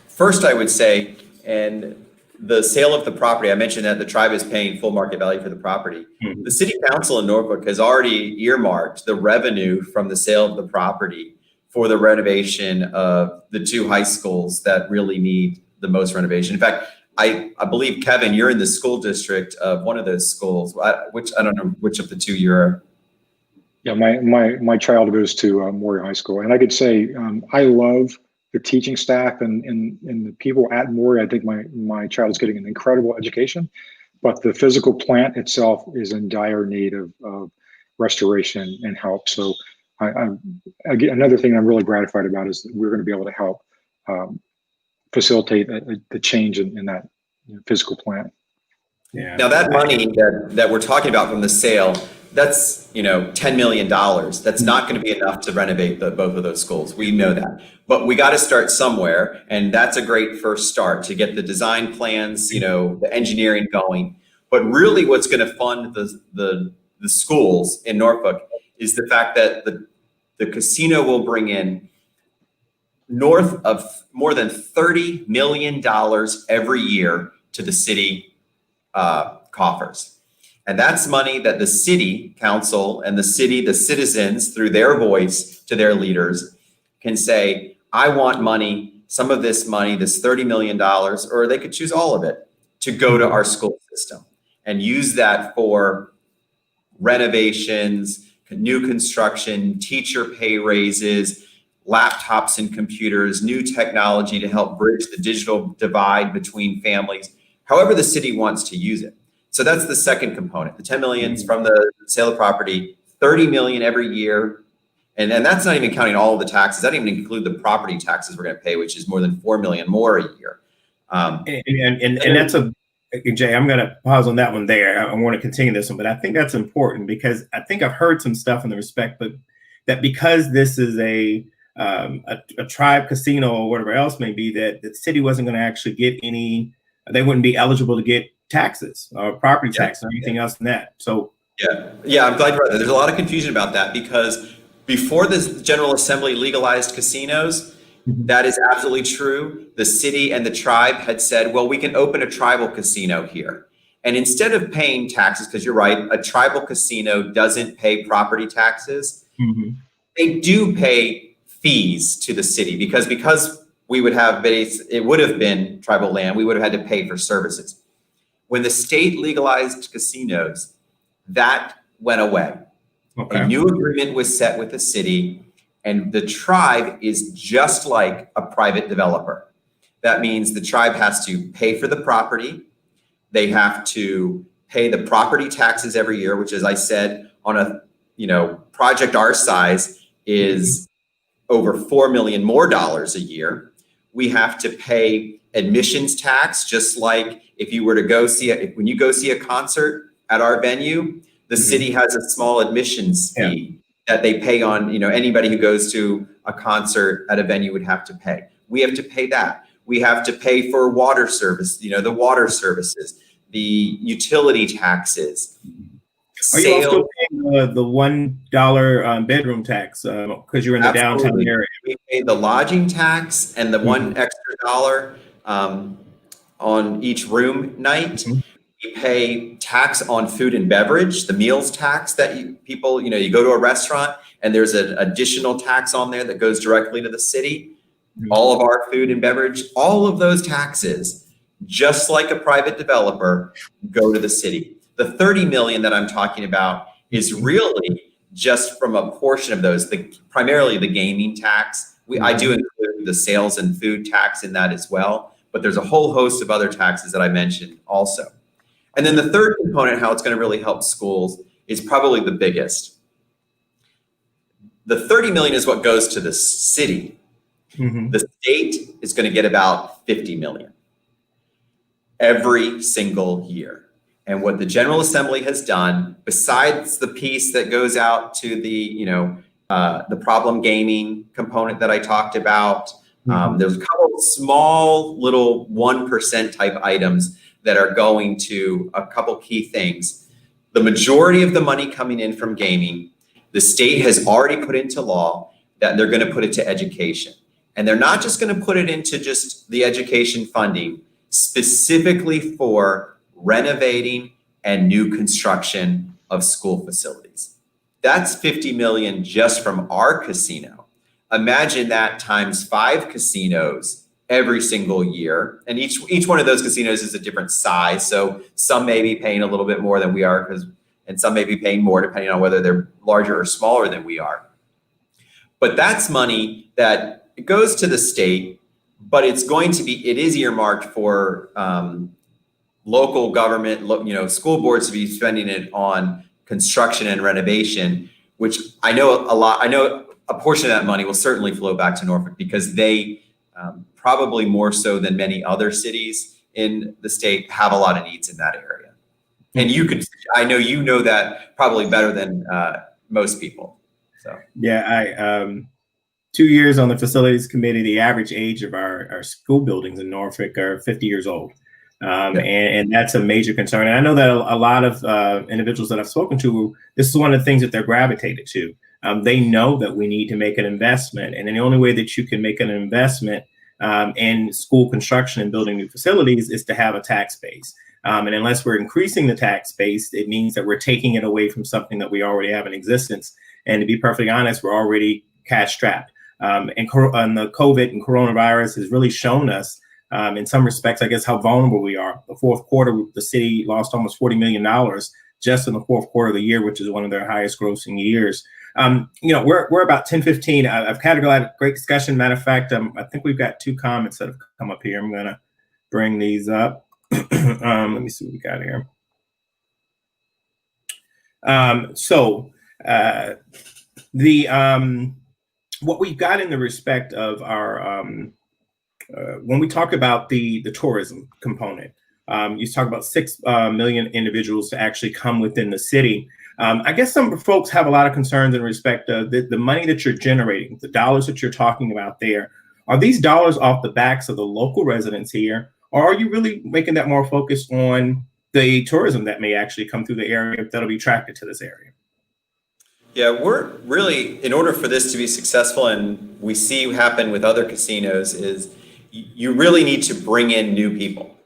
First, I would say, and the sale of the property, I mentioned that the tribe is paying full market value for the property. Mm-hmm. The city council in Norfolk has already earmarked the revenue from the sale of the property for the renovation of the 2 high schools that really need the most renovation. In fact, I believe, Kevin, you're in the school district of one of those schools, which I don't know which of the 2 you're. Yeah, my child goes to Maury High School, and I could say I love the teaching staff and the people at Maury. I think my child is getting an incredible education, but the physical plant itself is in dire need of restoration and help. So again, another thing I'm really gratified about is that we're going to be able to help facilitate the change in that physical plant. Yeah. Now that money that we're talking about from the sale, that's $10 million. That's not going to be enough to renovate both of those schools. We know that, but we got to start somewhere, and that's a great first start to get the design plans, the engineering going. But really, what's going to fund the schools in Norfolk is the fact that the casino will bring in north of more than $30 million every year to the city coffers. And that's money that the city council and the citizens, through their voice to their leaders, can say, I want money, some of this money, this $30 million, or they could choose all of it, to go to our school system and use that for renovations, new construction, teacher pay raises, laptops and computers, new technology to help bridge the digital divide between families, however the city wants to use it. So that's the second component, the 10 million from the sale of property, 30 million every year. And that's not even counting all of the taxes. That didn't even include the property taxes we're going to pay, which is more than 4 million more a year. And that's Jay, I'm going to pause on that one there. I want to continue this one, but I think that's important because I think I've heard some stuff in the respect, but that because this is a tribe casino or whatever else may be, that the city wasn't going to actually get any they wouldn't be eligible to get taxes or property tax or anything else in that. So yeah, I'm glad you brought that. There's a lot of confusion about that because before this General Assembly legalized casinos, that is absolutely true. The city and the tribe had said, well, we can open a tribal casino here. And instead of paying taxes, because you're right, a tribal casino doesn't pay property taxes. They do pay fees to the city because we would have it would have been tribal land, we would have had to pay for services. When the state legalized casinos, that went away. Okay. A new agreement was set with the city, and the tribe is just like a private developer. That means the tribe has to pay for the property. They have to pay the property taxes every year, which, as I said, on a project our size is over $4 million more a year. We have to pay admissions tax, just like if you were to go when you go see a concert at our venue, the city has a small admissions fee that they pay on, anybody who goes to a concert at a venue would have to pay. We have to pay that. We have to pay for water service, the water services, the utility taxes. Are you also paying the $1 bedroom tax because you're in the downtown area? We pay the lodging tax and the $1 extra dollar on each room night. We pay tax on food and beverage, the meals tax that you go to a restaurant and there's an additional tax on there that goes directly to the city. All of our food and beverage, all of those taxes, just like a private developer, go to the city. The 30 million that I'm talking about is really just from a portion of those, primarily the gaming tax. I do include the sales and food tax in that as well, but there's a whole host of other taxes that I mentioned also. And then the third component, how it's going to really help schools, is probably the biggest. The 30 million is what goes to the city. The state is going to get about 50 million every single year. And what the General Assembly has done, besides the piece that goes out to the problem gaming component that I talked about, there's a couple of small little 1% type items that are going to a couple key things. The majority of the money coming in from gaming, the state has already put into law that they're going to put it to education. And they're not just going to put it into just the education funding, specifically for renovating and new construction of school facilities. That's 50 million just from our casino. Imagine that times 5 casinos every single year. And each one of those casinos is a different size. So some may be paying a little bit more than we are, and some may be paying more depending on whether they're larger or smaller than we are. But that's money that it goes to the state, but it is earmarked for local government, school boards to be spending it on construction and renovation, which I know a portion of that money will certainly flow back to Norfolk because they probably more so than many other cities in the state have a lot of needs in that area. And I know you know that probably better than most people. So yeah, 2 years on the facilities committee, the average age of our school buildings in Norfolk are 50 years old. And that's a major concern. And I know that a lot of individuals that I've spoken to, this is one of the things that they're gravitated to. They know that we need to make an investment. And the only way that you can make an investment in school construction and building new facilities is to have a tax base. And unless we're increasing the tax base, it means that we're taking it away from something that we already have in existence. And to be perfectly honest, we're already cash strapped. And the COVID and coronavirus has really shown us, in some respects, I guess, how vulnerable we are. The fourth quarter, the city lost almost $40 million just in the fourth quarter of the year, which is one of their highest grossing years. We're about 10:15. I've categorized a great discussion. Matter of fact, I think we've got 2 comments that have come up here. I'm going to bring these up. Let me see what we got here. What we've got in the respect of our, when we talk about the tourism component, you talk about 6 million individuals to actually come within the city. I guess some folks have a lot of concerns in respect of the money that you're generating, the dollars that you're talking about there. Are these dollars off the backs of the local residents here, Or are you really making that more focused on the tourism that may actually come through the area that'll be attracted to this area? Yeah, we're really, in order for this to be successful, and we see happen with other casinos, is you really need to bring in new people.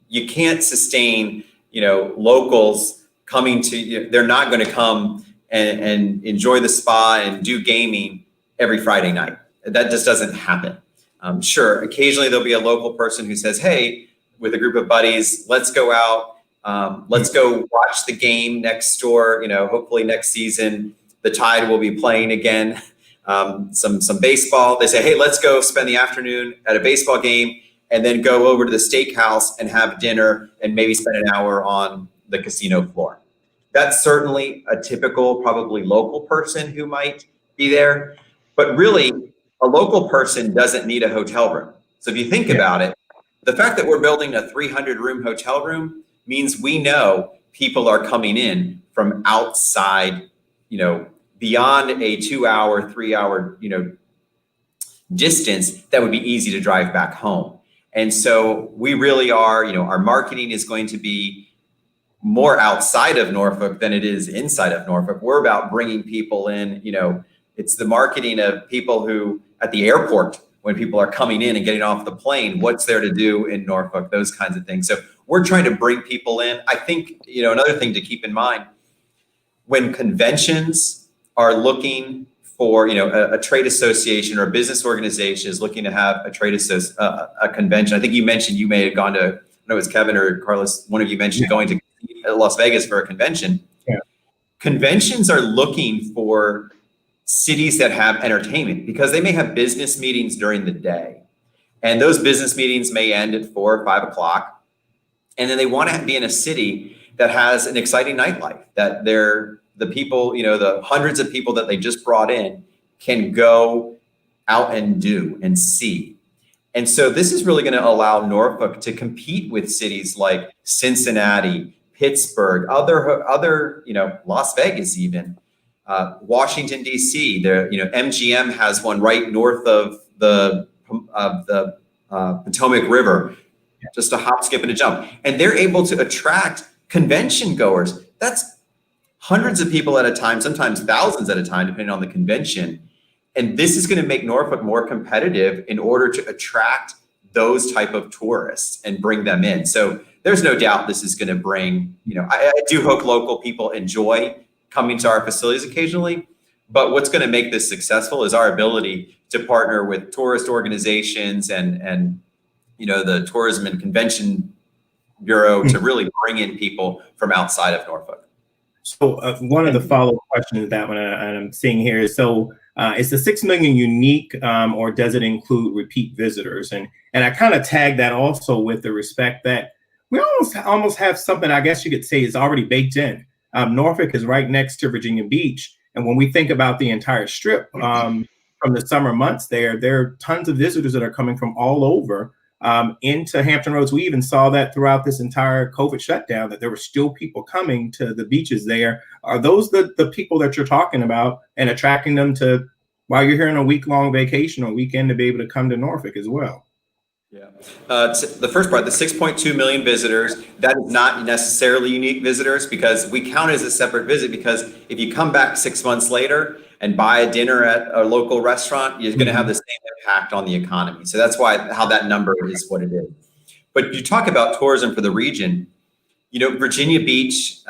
You can't sustain, locals coming to, they're not going to come and enjoy the spa and do gaming every Friday night. That just doesn't happen. Sure, occasionally there'll be a local person who says, hey, with a group of buddies, let's go out. Let's go watch the game next door. Hopefully next season the Tide will be playing again. Some baseball. They say, hey, let's go spend the afternoon at a baseball game and then go over to the steakhouse and have dinner and maybe spend an hour on the casino floor. That's certainly a typical, probably local person who might be there. But really, a local person doesn't need a hotel room. So if you think about it, the fact that we're building a 300-room hotel room means we know people are coming in from outside, beyond a 2-hour, 3-hour, distance that would be easy to drive back home. And so we really are, our marketing is going to be more outside of Norfolk than it is inside of Norfolk. We're about bringing people in, it's the marketing of people who at the airport, when people are coming in and getting off the plane, what's there to do in Norfolk, those kinds of things. So we're trying to bring people in. I think, another thing to keep in mind, when conventions are looking for, a trade association or a business organization is looking to have a convention. I think you mentioned you may have gone to, I don't know, it was Kevin or Carlos, one of you mentioned going to Las Vegas for a convention. Yeah. Conventions are looking for cities that have entertainment because they may have business meetings during the day. And those business meetings may end at 4 or 5 o'clock. And then they want to be in a city that has an exciting nightlife, that the people, the hundreds of people that they just brought in can go out and do and see. And so this is really going to allow Norfolk to compete with cities like Cincinnati, Pittsburgh, other, Las Vegas even, Washington, D.C. MGM has one right north of the Potomac River, just a hop, skip, and a jump. And they're able to attract convention goers. That's hundreds of people at a time, sometimes thousands at a time, depending on the convention. And this is going to make Norfolk more competitive in order to attract those type of tourists and bring them in. So there's no doubt this is going to bring, I do hope local people enjoy coming to our facilities occasionally, but what's going to make this successful is our ability to partner with tourist organizations and the Tourism and Convention Bureau to really bring in people from outside of Norfolk. So one of the follow-up questions to that one I'm seeing here is, is the 6 million unique or does it include repeat visitors? And I kind of tag that also with the respect that we almost have something, I guess you could say, is already baked in. Norfolk is right next to Virginia Beach. And when we think about the entire strip from the summer months there are tons of visitors that are coming from all over into Hampton Roads. We even saw that throughout this entire COVID shutdown, that there were still people coming to the beaches there. Are those the people that you're talking about and attracting them to, while you're here on a week-long vacation or weekend, to be able to come to Norfolk as well? Yeah. The first part, the 6.2 million visitors, that is not necessarily unique visitors because we count it as a separate visit, because if you come back 6 months later and buy a dinner at a local restaurant, you're going to have the same impact on the economy. So that's how that number is what it is. But you talk about tourism for the region, Virginia Beach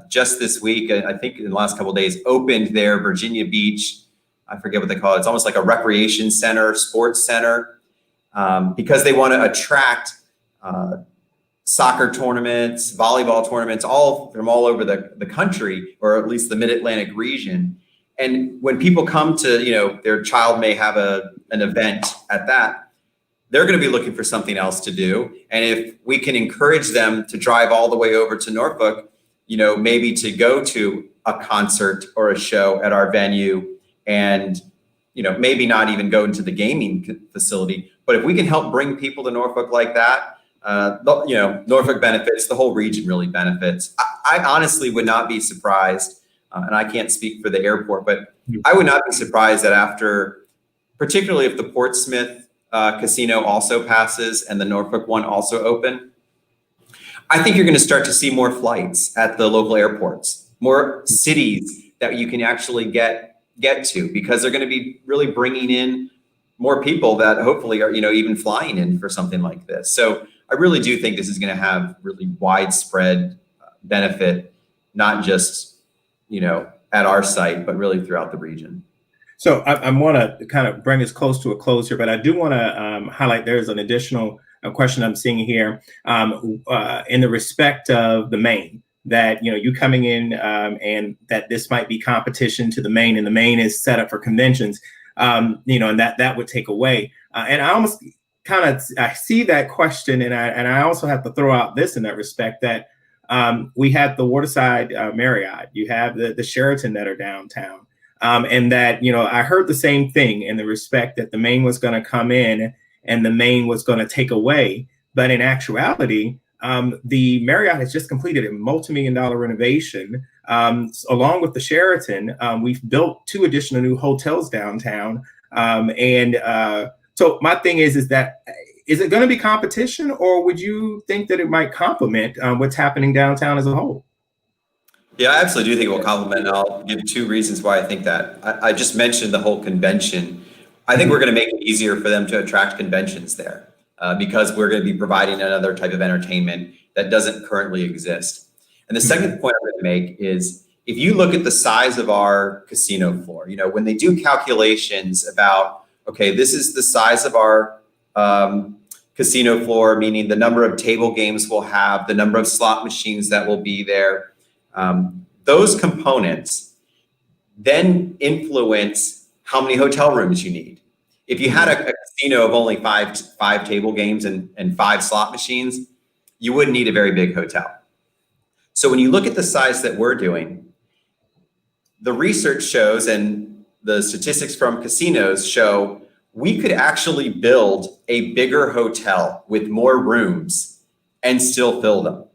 just this week, I think in the last couple of days, opened their Virginia Beach, I forget what they call it. It's almost like a recreation center, sports center. Because they want to attract soccer tournaments, volleyball tournaments, all from all over the country, or at least the Mid-Atlantic region. And when people come to, their child may have an event at that, they're going to be looking for something else to do. And if we can encourage them to drive all the way over to Norfolk, maybe to go to a concert or a show at our venue and, maybe not even go into the gaming facility. But if we can help bring people to Norfolk like that, Norfolk benefits, the whole region really benefits. I honestly would not be surprised, and I can't speak for the airport, but I would not be surprised that after, particularly if the Portsmouth Casino also passes and the Norfolk one also open, I think you're going to start to see more flights at the local airports, more cities that you can actually get to, because they're going to be really bringing in more people that hopefully are, even flying in for something like this. So I really do think this is going to have really widespread benefit, not just, at our site, but really throughout the region. So I want to kind of bring us close to a close here, but I do want to highlight there's an additional question I'm seeing here in the respect of the Maine, that you coming in and that this might be competition to the Maine, and the Maine is set up for conventions, and that would take away. And I almost I see that question, and I also have to throw out this in that respect, that we have the Waterside Marriott, you have the Sheraton that are downtown. And that, I heard the same thing in the respect that the Maine was going to come in and the Maine was going to take away. But in actuality, the Marriott has just completed a multi-million-dollar renovation. Along with the Sheraton, we've built 2 additional new hotels downtown. So my thing is that, is it going to be competition, or would you think that it might complement what's happening downtown as a whole? Yeah, I absolutely do think it will complement, and I'll give 2 reasons why I think that. I just mentioned the whole convention. I think we're going to make it easier for them to attract conventions there because we're going to be providing another type of entertainment that doesn't currently exist. And the second point I'm going to make is, if you look at the size of our casino floor, when they do calculations about, okay, this is the size of our casino floor, meaning the number of table games we'll have, the number of slot machines that will be there, those components then influence how many hotel rooms you need. If you had a casino of only five table games and 5 slot machines, you wouldn't need a very big hotel. So when you look at the size that we're doing, the research shows, and the statistics from casinos show, we could actually build a bigger hotel with more rooms and still fill them.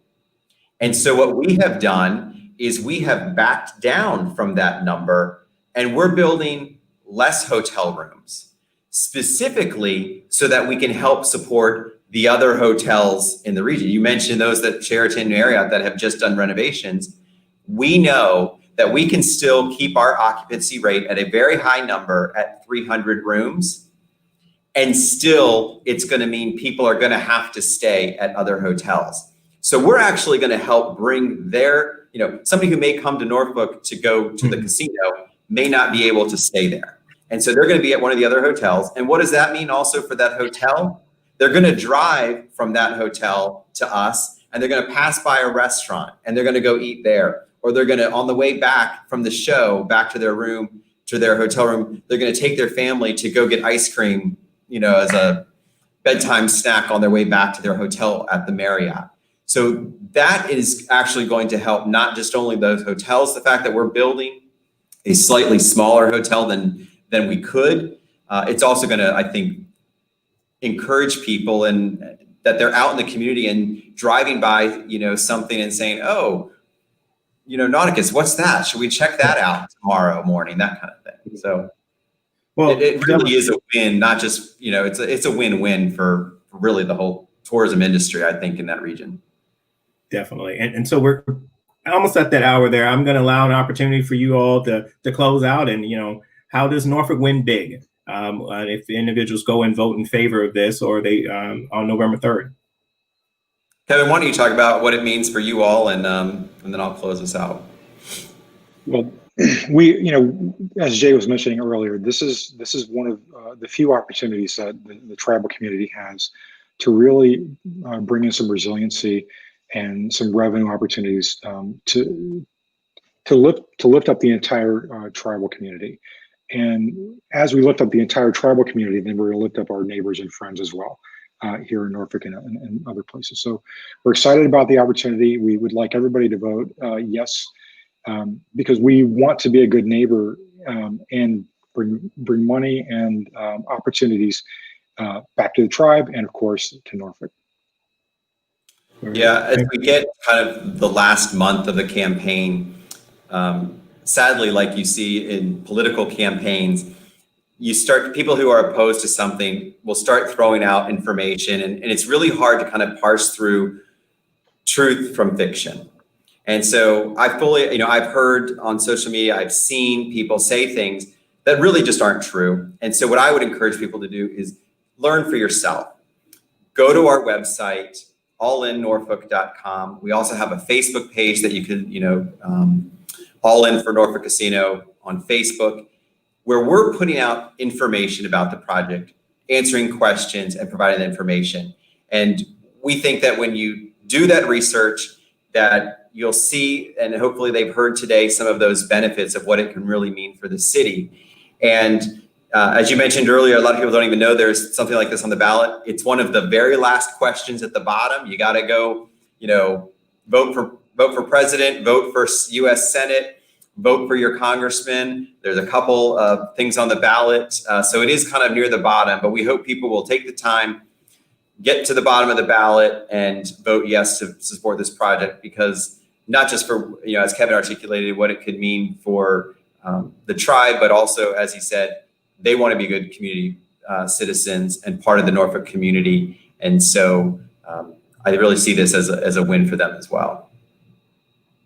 And so what we have done is we have backed down from that number, and we're building less hotel rooms, specifically so that we can help support the other hotels in the region. You mentioned those that Sheraton and Marriott that have just done renovations. We know that we can still keep our occupancy rate at a very high number at 300 rooms, and still it's going to mean people are going to have to stay at other hotels. So we're actually going to help bring their, somebody who may come to Norfolk to go to the casino may not be able to stay there. And so they're going to be at one of the other hotels. And what does that mean also for that hotel? They're going to drive from that hotel to us, and they're going to pass by a restaurant, and they're going to go eat there. Or they're going to, on the way back from the show, back to their room, to their hotel room, they're going to take their family to go get ice cream, as a bedtime snack on their way back to their hotel at the Marriott. So that is actually going to help not just only those hotels, the fact that we're building a slightly smaller hotel than we could. It's also going to, I think, encourage people and that they're out in the community and driving by, something and saying, oh, Nauticus, what's that? Should we check that out tomorrow morning? That kind of thing. So, well, it really is a win, not just, it's a win-win for really the whole tourism industry, I think, in that region. Definitely. And so we're almost at that hour there. I'm going to allow an opportunity for you all to close out. And, how does Norfolk win big? If the individuals go and vote in favor of this, or they on November 3rd. Kevin, why don't you talk about what it means for you all, and then I'll close us out. Well, we, as Jay was mentioning earlier, this is one of the few opportunities that the tribal community has to really bring in some resiliency and some revenue opportunities to lift up the entire tribal community. And as we lift up the entire tribal community, then we're going to lift up our neighbors and friends as well. Here in Norfolk and other places. So we're excited about the opportunity. We would like everybody to vote yes, because we want to be a good neighbor and bring money and opportunities back to the tribe and, of course, to Norfolk. Yeah, as we get kind of the last month of the campaign, sadly, like you see in political campaigns, people who are opposed to something will start throwing out information, and it's really hard to kind of parse through truth from fiction. And so I've heard on social media, I've seen people say things that really just aren't true. And so what I would encourage people to do is learn for yourself. Go to our website, allinnorfolk.com. We also have a Facebook page that you can, All In for Norfolk Casino on Facebook, where we're putting out information about the project, answering questions and providing information. And we think that when you do that research, that you'll see, and hopefully they've heard today, some of those benefits of what it can really mean for the city. And as you mentioned earlier, a lot of people don't even know there's something like this on the ballot. It's one of the very last questions at the bottom. You got to go, vote for president, vote for U.S. Senate, vote for your congressman. There's a couple of things on the ballot. So it is kind of near the bottom, but we hope people will take the time, get to the bottom of the ballot and vote yes to support this project, because not just for, as Kevin articulated, what it could mean for the tribe, but also, as he said, they want to be good community citizens and part of the Norfolk community. And so I really see this as a win for them as well.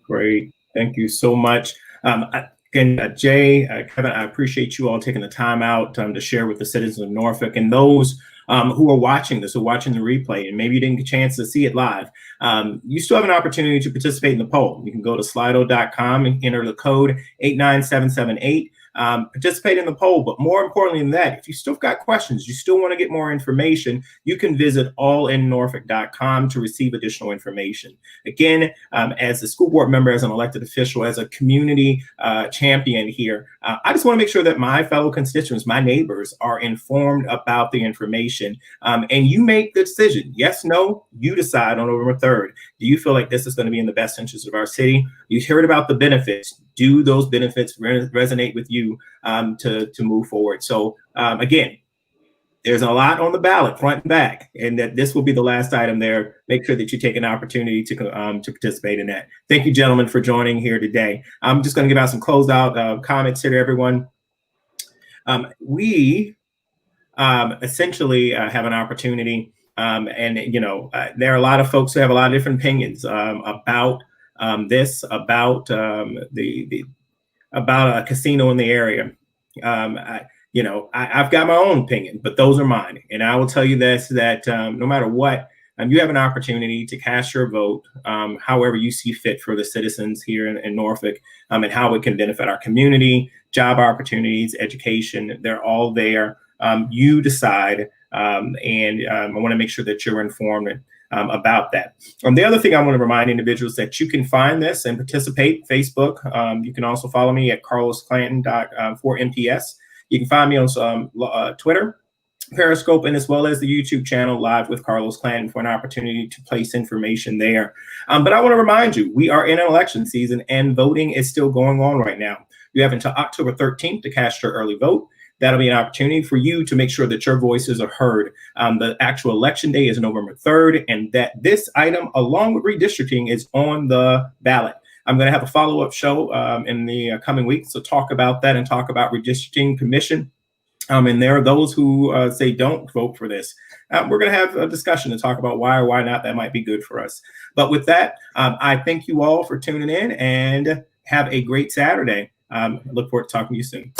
Great. Thank you so much. Again, Jay, Kevin, I appreciate you all taking the time out to share with the citizens of Norfolk and those who are watching this, who are watching the replay, and maybe you didn't get a chance to see it live. You still have an opportunity to participate in the poll. You can go to slido.com and enter the code 89778. Participate in the poll, but more importantly than that, if you still got questions, you still want to get more information, you can visit allinnorfolk.com to receive additional information. Again, as a school board member, as an elected official, as a community champion here, I just want to make sure that my fellow constituents, my neighbors, are informed about the information, and you make the decision. Yes, no, you decide on November 3rd. Do you feel like this is going to be in the best interest of our city? You heard about the benefits. Do those benefits resonate with you to move forward? So again, there's a lot on the ballot, front and back, and that this will be the last item there. Make sure that you take an opportunity to participate in that. Thank you, gentlemen, for joining here today. I'm just going to give out some closeout comments here to everyone. We essentially have an opportunity, and there are a lot of folks who have a lot of different opinions about this, about about a casino in the area. I've got my own opinion, but those are mine. And I will tell you this, that no matter what, you have an opportunity to cast your vote however you see fit for the citizens here in Norfolk, and how it can benefit our community, job opportunities, education. They're all there. You decide, and I want to make sure that you're informed about that. The other thing I want to remind individuals that you can find this and participate. Facebook. You can also follow me at carlosclanton.4MPS. You can find me on Twitter, Periscope, and as well as the YouTube channel Live with Carlos Clanton for an opportunity to place information there. But I want to remind you, we are in an election season and voting is still going on right now. You have until October 13th to cast your early vote. That'll be an opportunity for you to make sure that your voices are heard. The actual election day is November 3rd, and that this item, along with redistricting, is on the ballot. I'm going to have a follow-up show in the coming weeks to talk about that and talk about redistricting commission. And there are those who say don't vote for this. We're going to have a discussion to talk about why or why not that might be good for us. But with that, I thank you all for tuning in and have a great Saturday. Look forward to talking to you soon.